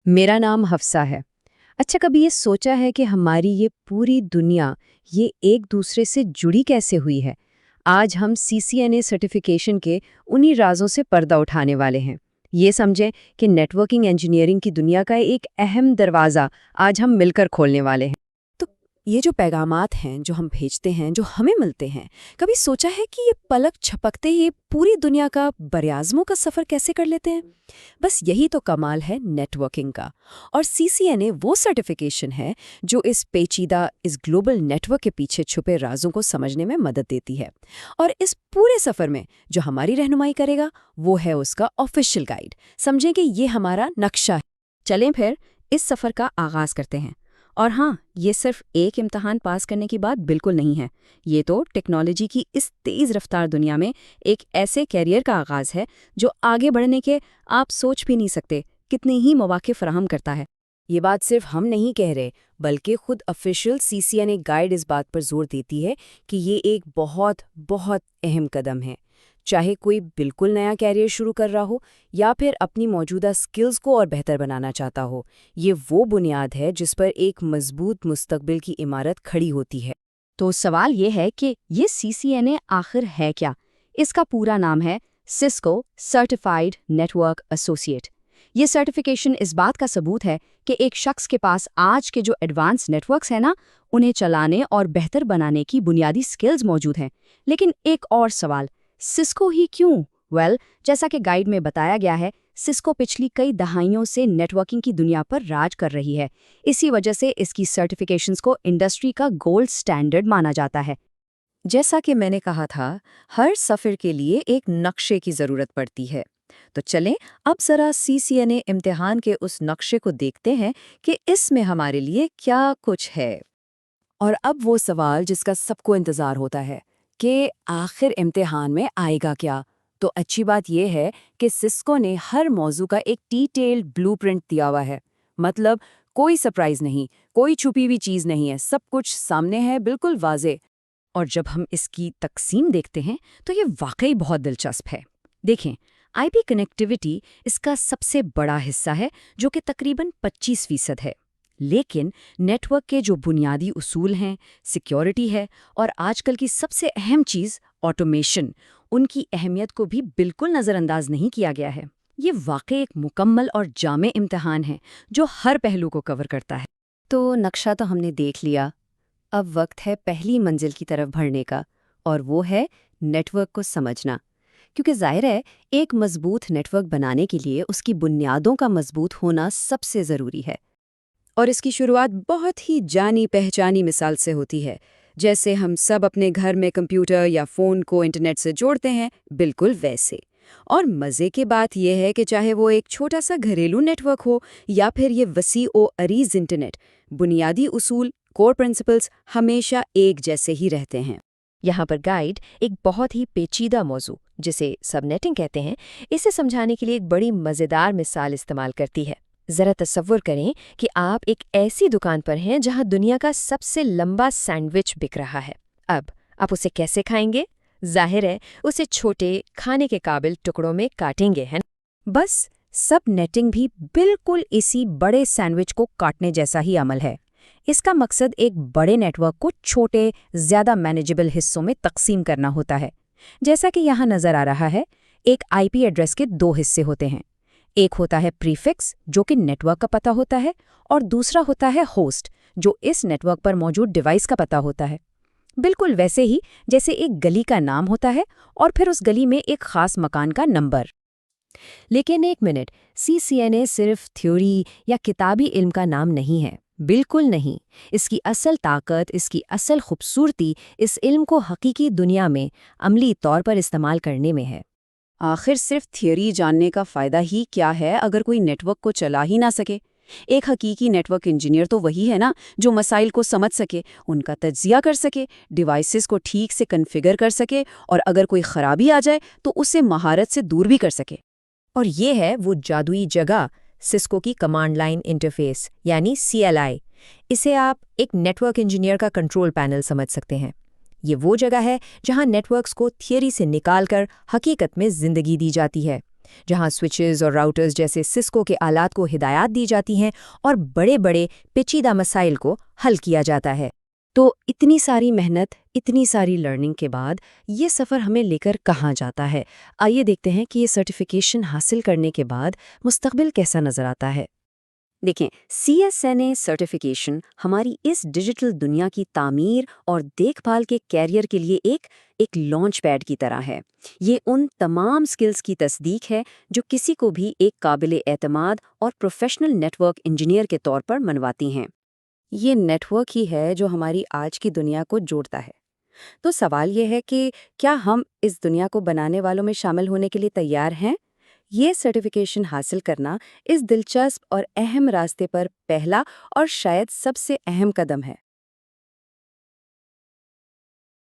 मेरा नाम हफ्सा है। अच्छा, कभी ये सोचा है कि हमारी ये पूरी दुनिया ये एक दूसरे से जुड़ी कैसे हुई है? आज हम CCNA सर्टिफिकेशन के उन्हीं राजों से पर्दा उठाने वाले हैं। ये समझें कि नेटवर्किंग इंजीनियरिंग की दुनिया का एक अहम दरवाज़ा आज हम मिलकर खोलने वाले हैं। तो ये जो पैगामात हैं जो हम भेजते हैं, जो हमें मिलते हैं, कभी सोचा है कि ये पलक झपकते ही पूरी दुनिया का बरआज़मों का सफ़र कैसे कर लेते हैं? बस यही तो कमाल है नेटवर्किंग का। और CCNA वो सर्टिफिकेशन है जो इस ग्लोबल नेटवर्क के पीछे छुपे राजों को समझने में मदद देती है। और इस पूरे सफ़र में जो हमारी रहनुमाई करेगा वो है उसका ऑफिशियल गाइड। समझें कि ये हमारा नक्शा है। चलें फिर इस सफ़र का आगाज़ करते हैं। और हाँ, ये सिर्फ एक इम्तहान पास करने की बात बिल्कुल नहीं है। ये तो टेक्नोलॉजी की इस तेज़ रफ्तार दुनिया में एक ऐसे कैरियर का आगाज़ है जो आगे बढ़ने के आप सोच भी नहीं सकते कितने ही मौके फराहम करता है। ये बात सिर्फ हम नहीं कह रहे, बल्कि खुद ऑफिशियल CCNA गाइड इस बात पर जोर देती है कि ये एक बहुत बहुत अहम कदम है। चाहे कोई बिल्कुल नया कैरियर शुरू कर रहा हो या फिर अपनी मौजूदा स्किल्स को और बेहतर बनाना चाहता हो, ये वो बुनियाद है जिस पर एक मजबूत मुस्तकबिल की इमारत खड़ी होती है। तो सवाल ये है कि ये CCNA आखिर है क्या? इसका पूरा नाम है सिस्को सर्टिफाइड नेटवर्क एसोसिएट। ये सर्टिफिकेशन इस बात का सबूत है कि एक शख्स के पास आज के जो एडवांस नेटवर्क्स हैं ना, उन्हें चलाने और बेहतर बनाने की बुनियादी स्किल्स मौजूद हैं। लेकिन एक और सवाल, सिस्को ही क्यों? जैसा कि गाइड में बताया गया है, सिस्को पिछली कई दहाइयों से नेटवर्किंग की दुनिया पर राज कर रही है। इसी वजह से इसकी सर्टिफिकेशंस को इंडस्ट्री का गोल्ड स्टैंडर्ड माना जाता है। जैसा कि मैंने कहा था, हर सफ़र के लिए एक नक्शे की ज़रूरत पड़ती है। तो चलें अब ज़रा CCNA इम्तिहान के उस नक्शे को देखते हैं कि इसमें हमारे लिए क्या कुछ है। और अब वो सवाल जिसका सबको इंतज़ार होता है कि आखिर इम्तिहान में आएगा क्या? तो अच्छी बात यह है कि सिस्को ने हर मौजू का एक डिटेल्ड ब्लूप्रिंट दिया हुआ है। मतलब कोई सरप्राइज नहीं, कोई छुपी हुई चीज़ नहीं है, सब कुछ सामने है, बिल्कुल वाज़े। और जब हम इसकी तकसीम देखते हैं तो ये वाकई बहुत दिलचस्प है। देखें, IP कनेक्टिविटी इसका सबसे बड़ा हिस्सा है, जो कि तकरीबन 25% है। लेकिन नेटवर्क के जो बुनियादी उसूल हैं, सिक्योरिटी है और आजकल की सबसे अहम चीज़ ऑटोमेशन, उनकी अहमियत को भी बिल्कुल नज़रअंदाज नहीं किया गया है। ये वाकई एक मुकम्मल और जामे इम्तिहान है जो हर पहलू को कवर करता है। तो नक्शा तो हमने देख लिया, अब वक्त है पहली मंजिल की तरफ बढ़ने का, और वो है नेटवर्क को समझना। क्योंकि जाहिर है, एक मजबूत नेटवर्क बनाने के लिए उसकी बुनियादों का मजबूत होना सबसे ज़रूरी है। और इसकी शुरुआत बहुत ही जानी पहचानी मिसाल से होती है। जैसे हम सब अपने घर में कंप्यूटर या फ़ोन को इंटरनेट से जोड़ते हैं, बिल्कुल वैसे। और मज़े की बात यह है कि चाहे वो एक छोटा सा घरेलू नेटवर्क हो या फिर ये वसी ओ अरीज इंटरनेट, बुनियादी उसूल, कोर प्रिंसिपल्स हमेशा एक जैसे ही रहते हैं। यहाँ पर गाइड एक बहुत ही पेचीदा मौजू, जिसे सबनेटिंग कहते हैं, इसे समझाने के लिए एक बड़ी मज़ेदार मिसाल इस्तेमाल करती है। ज़रा तसव्वुर करें कि आप एक ऐसी दुकान पर हैं जहाँ दुनिया का सबसे लंबा सैंडविच बिक रहा है। अब आप उसे कैसे खाएंगे? जाहिर है, उसे छोटे खाने के काबिल टुकड़ों में काटेंगे, हैं? बस सब नेटिंग भी बिल्कुल इसी बड़े सैंडविच को काटने जैसा ही अमल है। इसका मकसद एक बड़े नेटवर्क को छोटे, ज़्यादा मैनेजेबल हिस्सों में तकसीम करना होता है। जैसा कि यहाँ नज़र आ रहा है, एक IP एड्रेस के 2 हिस्से होते हैं। एक होता है प्रीफिक्स, जो कि नेटवर्क का पता होता है, और दूसरा होता है होस्ट, जो इस नेटवर्क पर मौजूद डिवाइस का पता होता है। बिल्कुल वैसे ही जैसे एक गली का नाम होता है और फिर उस गली में एक खास मकान का नंबर। लेकिन एक मिनट, CCNA सिर्फ थ्योरी या किताबी इल्म का नाम नहीं है। बिल्कुल नहीं। इसकी असल ताकत, इसकी असल खूबसूरती इस इल्म को हकीकी दुनिया में अमली तौर पर इस्तेमाल करने में है। आखिर सिर्फ थियरी जानने का फ़ायदा ही क्या है अगर कोई नेटवर्क को चला ही ना सके? एक हकीकी नेटवर्क इंजीनियर तो वही है ना, जो मसाइल को समझ सके, उनका तज्जिया कर सके, डिवाइसेस को ठीक से कन्फिगर कर सके और अगर कोई ख़राबी आ जाए तो उसे महारत से दूर भी कर सके। और ये है वो जादुई जगह, सिस्को की कमांड लाइन इंटरफेस यानी CLI। इसे आप एक नेटवर्क इंजीनियर का कंट्रोल पैनल समझ सकते हैं। ये वो जगह है जहां नेटवर्क्स को थियरी से निकालकर हकीकत में जिंदगी दी जाती है। جہاں سوئچز اور راؤٹرز جیسے سسکو کے آلات کو ہدایات دی جاتی ہیں اور بڑے بڑے پیچیدہ مسائل کو حل کیا جاتا ہے۔ تو اتنی ساری محنت، اتنی ساری لرننگ کے بعد یہ سفر ہمیں لے کر کہاں جاتا ہے؟ آئیے دیکھتے ہیں کہ یہ سرٹیفیکیشن حاصل کرنے کے بعد مستقبل کیسا نظر آتا ہے۔ دیکھیں، CSNA سرٹیفیکیشن ہماری اس ڈیجیٹل دنیا کی تعمیر اور دیکھ بھال کے کیریئر کے لیے ایک لانچ پیڈ کی طرح ہے۔ یہ ان تمام سکلز کی تصدیق ہے جو کسی کو بھی ایک قابل اعتماد اور پروفیشنل نیٹ ورک انجینئر کے طور پر منواتی ہیں۔ یہ نیٹ ورک ہی ہے جو ہماری آج کی دنیا کو جوڑتا ہے۔ تو سوال یہ ہے کہ کیا ہم اس دنیا کو بنانے والوں میں شامل ہونے کے لیے تیار ہیں؟ یہ سرٹیفیکیشن حاصل کرنا اس دلچسپ اور اہم راستے پر پہلا اور شاید سب سے اہم قدم ہے۔